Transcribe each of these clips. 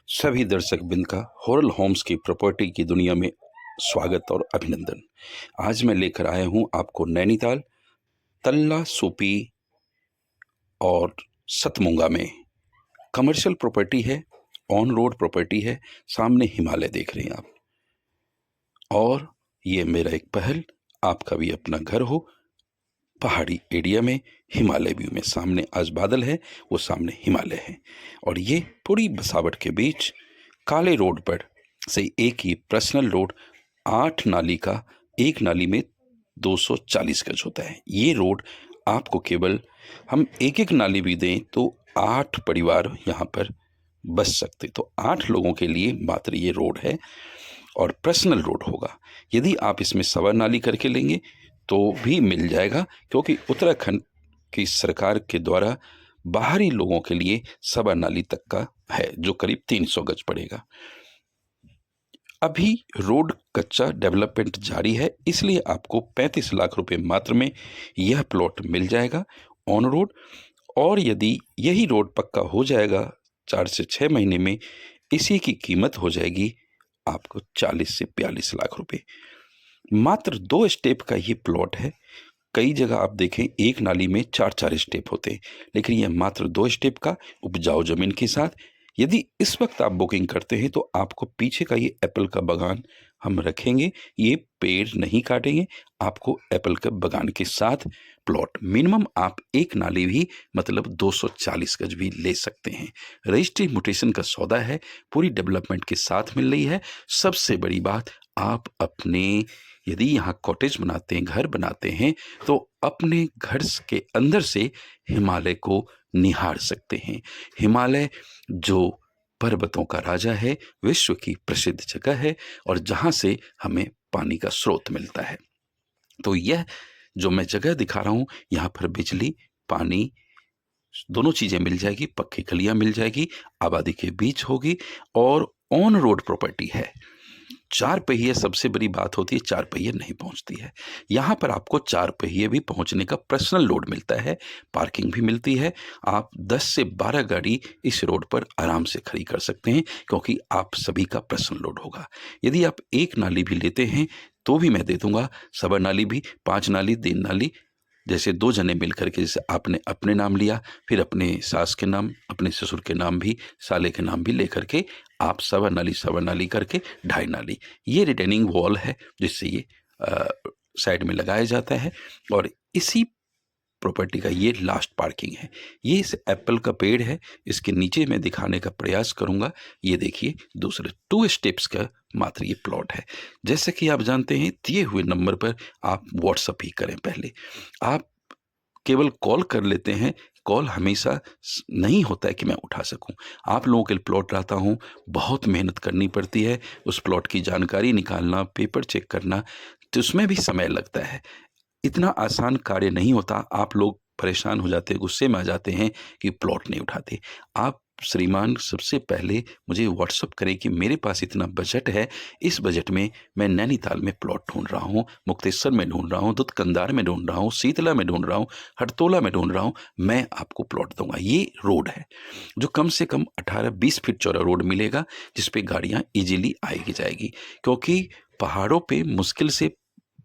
सभी दर्शक बिंद का हॉरल होम्स की प्रॉपर्टी की दुनिया में स्वागत और अभिनंदन। आज मैं लेकर आया हूं आपको नैनीताल तल्ला सूपी और सतमुंगा में कमर्शियल प्रॉपर्टी है। ऑन रोड प्रॉपर्टी है, सामने हिमालय देख रहे हैं आप। और ये मेरा एक पहल, आपका भी अपना घर हो पहाड़ी एरिया में, हिमालय व्यू में। सामने आज बादल है, वो सामने हिमालय है। और ये पूरी बसावट के बीच काले रोड पर से एक ही पर्सनल रोड, 8 नाली का, एक नाली में 240 गज होता है। ये रोड आपको केवल, हम एक एक नाली भी दें तो 8 परिवार यहाँ पर बस सकते, तो 8 लोगों के लिए मात्र ये रोड है और पर्सनल रोड होगा। यदि आप इसमें सवा नाली करके लेंगे तो भी मिल जाएगा, क्योंकि उत्तराखंड की सरकार के द्वारा बाहरी लोगों के लिए सवा नाली तक का है, जो करीब 300 गज पड़ेगा। अभी रोड कच्चा, डेवलपमेंट जारी है, इसलिए आपको 35 लाख रुपए मात्र में यह प्लॉट मिल जाएगा ऑन रोड। और यदि यही रोड पक्का हो जाएगा 4 से 6 महीने में, इसी की कीमत हो जाएगी आपको 40 से 42 लाख रुपए। मात्र 2 स्टेप का ये प्लॉट है। कई जगह आप देखें एक नाली में 4-4 स्टेप होते हैं, लेकिन यह मात्र 2 स्टेप का उपजाऊ जमीन के साथ। यदि इस वक्त आप बुकिंग करते हैं तो आपको पीछे का ये एप्पल का बागान हम रखेंगे, ये पेड़ नहीं काटेंगे, आपको एप्पल के बागान के साथ प्लॉट। मिनिमम आप एक नाली भी, मतलब 240 गज भी ले सकते हैं। रजिस्ट्री म्यूटेशन का सौदा है, पूरी डेवलपमेंट के साथ मिल रही है। सबसे बड़ी बात, आप अपने यदि यहाँ कॉटेज बनाते हैं, घर बनाते हैं, तो अपने घर के अंदर से हिमालय को निहार सकते हैं। हिमालय जो पर्वतों का राजा है, विश्व की प्रसिद्ध जगह है, और जहाँ से हमें पानी का स्रोत मिलता है। तो यह जो मैं जगह दिखा रहा हूँ, यहाँ पर बिजली, पानी, दोनों चीज़ें मिल जाएगी, पक्की गलियाँ मिल जाएगी, आबादी के बीच होगी, और ऑन रोड प्रॉपर्टी है। 4 पहिए, सबसे बड़ी बात होती है 4 पहिए नहीं पहुंचती है। यहाँ पर आपको 4 पहिए भी पहुंचने का पर्सनल लोड मिलता है, पार्किंग भी मिलती है। आप 10 से 12 गाड़ी इस रोड पर आराम से खड़ी कर सकते हैं, क्योंकि आप सभी का पर्सनल लोड होगा। यदि आप एक नाली भी लेते हैं तो भी मैं दे दूंगा, सवा नाली भी, 5 नाली, 3 नाली, जैसे 2 जने मिल करके, जैसे आपने अपने नाम लिया, फिर अपने सास के नाम, अपने ससुर के नाम भी, साले के नाम भी लेकर के आप सवा नाली करके 2.5 नाली, ये रिटेनिंग वॉल है जिससे ये साइड में लगाया जाता है। और इसी प्रॉपर्टी का ये लास्ट पार्किंग है। ये इस एप्पल का पेड़ है, इसके नीचे मैं दिखाने का प्रयास करूंगा। ये देखिए, दूसरे 2 स्टेप्स का मात्र ये प्लॉट है। जैसे कि आप जानते हैं, दिए हुए नंबर पर आप व्हाट्सअप ही करें। पहले आप केवल कॉल कर लेते हैं, कॉल हमेशा नहीं होता है कि मैं उठा सकूं। आप लोगों के लिए प्लॉट लाता हूं, बहुत मेहनत करनी पड़ती है, उस प्लॉट की जानकारी निकालना, पेपर चेक करना, तो उसमें भी समय लगता है। इतना आसान कार्य नहीं होता। आप लोग परेशान हो जाते हैं, गुस्से में आ जाते हैं कि प्लॉट नहीं उठाते। आप श्रीमान सबसे पहले मुझे व्हाट्सअप करें कि मेरे पास इतना बजट है, इस बजट में मैं नैनीताल में प्लॉट ढूंढ रहा हूँ, मुक्तेश्वर में ढूंढ रहा हूँ, दुधकंदार में ढूंढ रहा हूँ, शीतला में ढूंढ रहा हूँ, हरतोला में ढूंढ रहा हूँ, मैं आपको प्लॉट दूंगा। ये रोड है जो कम से कम 18-20 फीट चौड़ा रोड मिलेगा, जिसपे गाड़ियाँ इजीली आएगी जाएगी, क्योंकि पहाड़ों पे मुश्किल से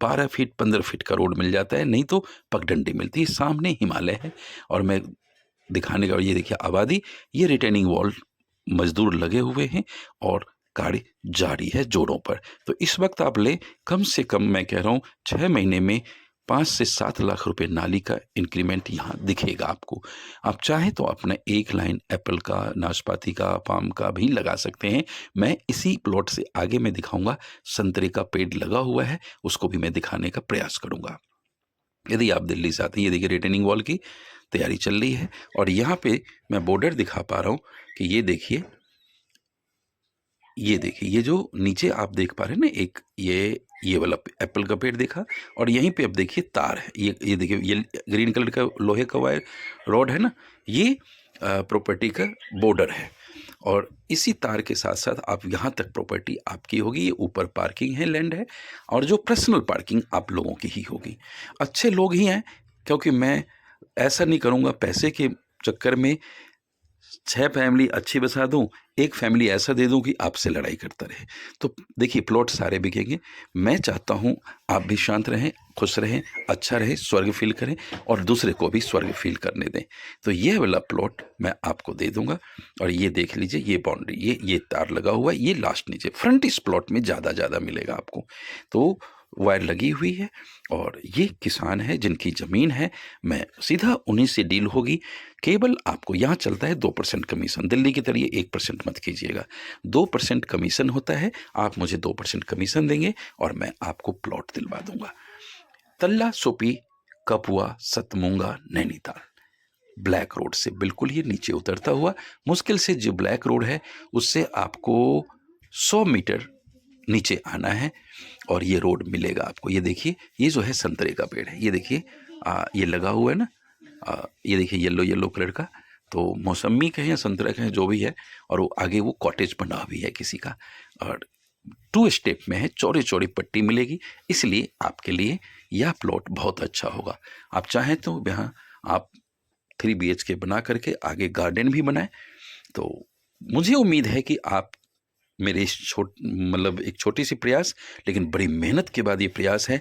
12 फीट 15 फीट का रोड मिल जाता है, नहीं तो पगडंडी मिलती है। सामने हिमालय है, और मैं दिखाने का, ये देखिए आबादी, ये रिटेनिंग वॉल, मजदूर लगे हुए हैं और गाड़ी जारी है जोरों पर। तो इस वक्त आप ले, कम से कम मैं कह रहा हूँ 6 महीने में 5 से 7 लाख रुपए नाली का इंक्रीमेंट यहाँ दिखेगा आपको। आप चाहें तो अपना एक लाइन एप्पल का, नाशपाती का, पाम का भी लगा सकते हैं। मैं इसी प्लॉट से आगे मैं दिखाऊंगा, संतरे का पेड़ लगा हुआ है, उसको भी मैं दिखाने का प्रयास करूंगा। यदि आप दिल्ली से आते हैं, ये देखिए रिटेनिंग वॉल की तैयारी चल रही है। और यहाँ पे मैं बॉर्डर दिखा पा रहा हूँ कि ये देखिए, ये देखिए, ये जो नीचे आप देख पा रहे हैं ना, एक ये वाला एप्पल का पेड़ देखा, और यहीं पे अब देखिए तार है, ये देखिए, ये ग्रीन कलर का लोहे का वायर रॉड है ना, ये प्रॉपर्टी का बॉर्डर है। और इसी तार के साथ साथ आप यहाँ तक प्रॉपर्टी आपकी होगी। ये ऊपर पार्किंग है, लैंड है, और जो पर्सनल पार्किंग आप लोगों की ही होगी। अच्छे लोग ही हैं, क्योंकि मैं ऐसा नहीं करूँगा पैसे के चक्कर में 6 फैमिली अच्छी बसा दूं, एक फैमिली ऐसा दे दूं कि आपसे लड़ाई करता रहे। तो देखिए प्लॉट सारे बिकेंगे। मैं चाहता हूं आप भी शांत रहें, खुश रहें, अच्छा रहे, स्वर्ग फील करें और दूसरे को भी स्वर्ग फील करने दें। तो ये वाला प्लॉट मैं आपको दे दूंगा। और ये देख लीजिए, ये बाउंड्री, ये तार लगा हुआ है, ये लास्ट नीचे फ्रंट इस प्लॉट में ज़्यादा मिलेगा आपको। तो वायर लगी हुई है और ये किसान है जिनकी ज़मीन है, मैं सीधा उन्हीं से डील होगी। केवल आपको यहाँ चलता है 2% कमीशन, दिल्ली की तरह 1% मत कीजिएगा। 2% कमीशन होता है, आप मुझे 2% कमीशन देंगे और मैं आपको प्लॉट दिलवा दूंगा। तल्ला सोपी कपुआ सतमुंगा नैनीताल, ब्लैक रोड से बिल्कुल ही नीचे उतरता हुआ, मुश्किल से जो ब्लैक रोड है उससे आपको 100 मीटर नीचे आना है और ये रोड मिलेगा आपको। ये देखिए, ये जो है संतरे का पेड़ है, ये देखिए ये लगा हुआ है ना, ये देखिए येलो कलर का। तो मौसमी कहें या संतरा कहें, जो भी है। और वो आगे वो कॉटेज बना भी है किसी का, और 2 स्टेप में है, चौड़ी चौड़ी पट्टी मिलेगी। इसलिए आपके लिए यह प्लॉट बहुत अच्छा होगा। आप चाहें तो यहाँ आप 3 BHK बना करके आगे गार्डन भी बनाएं। तो मुझे उम्मीद है कि आप मेरे इस मतलब एक छोटी सी प्रयास, लेकिन बड़ी मेहनत के बाद ये प्रयास है।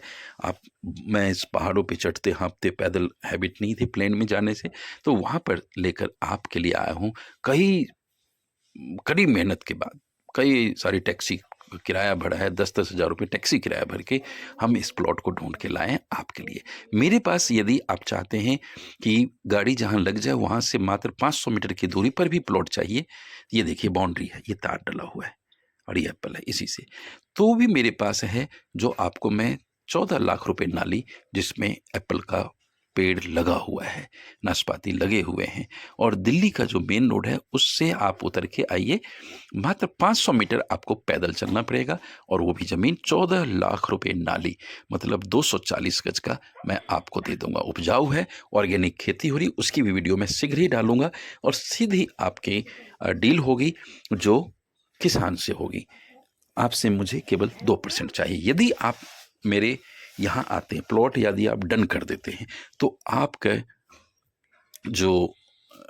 मैं इस पहाड़ों पे चढ़ते हाँफते, पैदल हैबिट नहीं थी प्लेन में जाने से, तो वहाँ पर लेकर आपके लिए आया हूँ। कड़ी मेहनत के बाद कई सारी टैक्सी किराया भरा है, 10-10 हज़ार रुपये टैक्सी किराया भर के हम इस प्लॉट को ढूंढ के लाए हैं आपके लिए। मेरे पास यदि आप चाहते हैं कि गाड़ी जहां लग जाए वहां से मात्र 500 मीटर की दूरी पर भी प्लॉट चाहिए, ये देखिए बाउंड्री है, ये तार डला हुआ है और ये एप्पल है इसी से, तो भी मेरे पास है, जो आपको मैं 14 लाख रुपए नाली, जिसमें एप्पल का पेड़ लगा हुआ है, नाशपाती लगे हुए हैं। और दिल्ली का जो मेन रोड है उससे आप उतर के आइए, मात्र 500 मीटर आपको पैदल चलना पड़ेगा और वो भी ज़मीन 14 लाख रुपए नाली, मतलब 240 गज का मैं आपको दे दूंगा। उपजाऊ है, ऑर्गेनिक खेती हो रही, उसकी भी वीडियो मैं शीघ्र ही डालूंगा और सीधी आपके डील होगी जो किसान से होगी। आपसे मुझे केवल 2% चाहिए। यदि आप मेरे यहाँ आते हैं, प्लॉट यदि आप डन कर देते हैं, तो आपका जो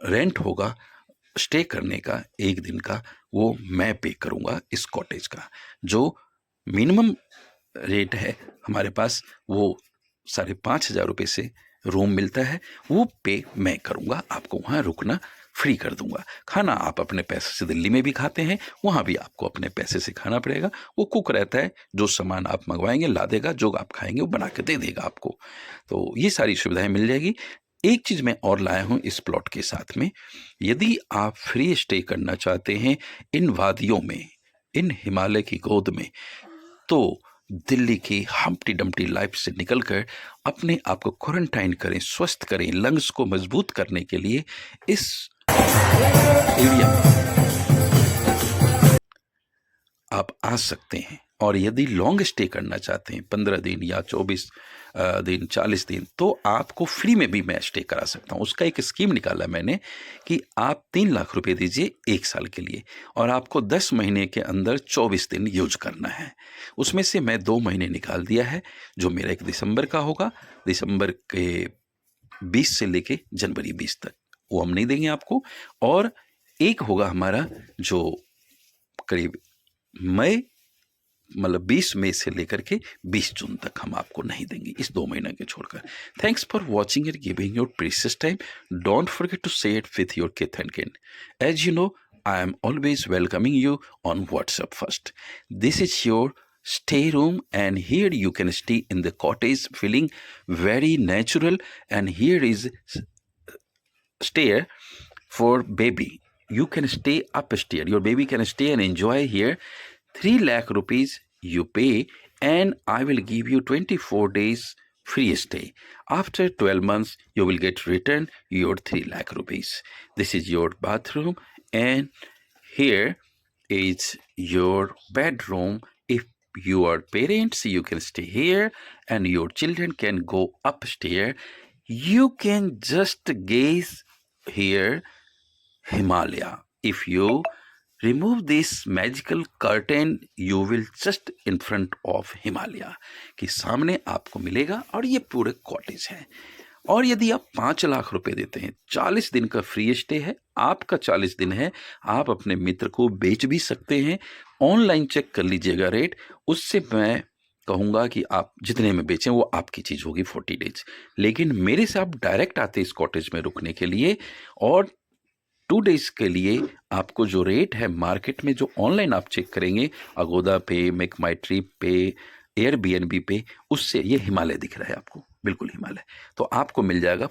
रेंट होगा स्टे करने का 1 दिन का, वो मैं पे करूँगा इस कॉटेज का। जो मिनिमम रेट है हमारे पास, वो 5,500 रुपये से रूम मिलता है, वो पे मैं करूँगा। आपको वहाँ रुकना फ्री कर दूंगा। खाना आप अपने पैसे से दिल्ली में भी खाते हैं, वहाँ भी आपको अपने पैसे से खाना पड़ेगा। वो कुक रहता है, जो सामान आप मंगवाएंगे ला देगा, जो आप खाएंगे वो बना के दे देगा आपको। तो ये सारी सुविधाएं मिल जाएगी। एक चीज़ मैं और लाया हूँ इस प्लॉट के साथ में, यदि आप फ्री स्टे करना चाहते हैं इन वादियों में, इन हिमालय की गोद में, तो दिल्ली की हम्प्टी डम्प्टी लाइफ से निकलकर अपने आप को क्वारंटाइन करें, स्वस्थ करें, लंग्स को मजबूत करने के लिए इस एरिया में आप आ सकते हैं। और यदि लॉन्ग स्टे करना चाहते हैं, 15 दिन या 24 दिन, 40 दिन, तो आपको फ्री में भी मैं स्टे करा सकता हूँ। उसका एक स्कीम निकाला मैंने कि आप 3 लाख रुपए दीजिए 1 साल के लिए और आपको 10 महीने के अंदर 24 दिन यूज करना है। उसमें से मैं 2 महीने निकाल दिया है, जो मेरा 1 दिसंबर का होगा, दिसंबर के 20 से लेके जनवरी 20 तक, वो हम नहीं देंगे आपको। और एक होगा हमारा जो करीब मई, मतलब 20 मई से लेकर के 20 जून तक हम आपको नहीं देंगे, इस 2 महीने के छोड़कर। Thanks for watching and giving your precious time. Don't forget to share it with your kith and kin. As you know, I am always welcoming you on WhatsApp first. This is your stay room and here you can stay in the cottage feeling very natural, and here is stair for baby. You can stay upstairs. Your baby can stay and enjoy here. 3 lakh rupees you pay and I will give you 24 days free stay. After 12 months, you will get returned your 3 lakh rupees. This is your bathroom and here is your bedroom. If you are parents, you can stay here and your children can go upstairs. You can just gaze here Himalaya. If you remove this magical curtain, you will just in front of Himalaya, कि सामने आपको मिलेगा और ये पूरे cottage है। और यदि आप 5 लाख रुपए देते हैं, 40 दिन का फ्री स्टे है, आपका 40 दिन है, आप अपने मित्र को बेच भी सकते हैं। ऑनलाइन चेक कर लीजिएगा रेट, उससे मैं कहूँगा कि आप जितने में बेचें वो आपकी चीज़ होगी 40 डेज। लेकिन मेरे से आप डायरेक्ट आते इस कॉटेज में रुकने के लिए, और 2 डेज़ के लिए आपको जो रेट है मार्केट में, जो ऑनलाइन आप चेक करेंगे अगोदा पे, मेक माई ट्रिप पे, एयरबीएनबी पे, उससे ये हिमालय दिख रहा है आपको, बिल्कुल हिमालय। तो आपको मिल जाएगा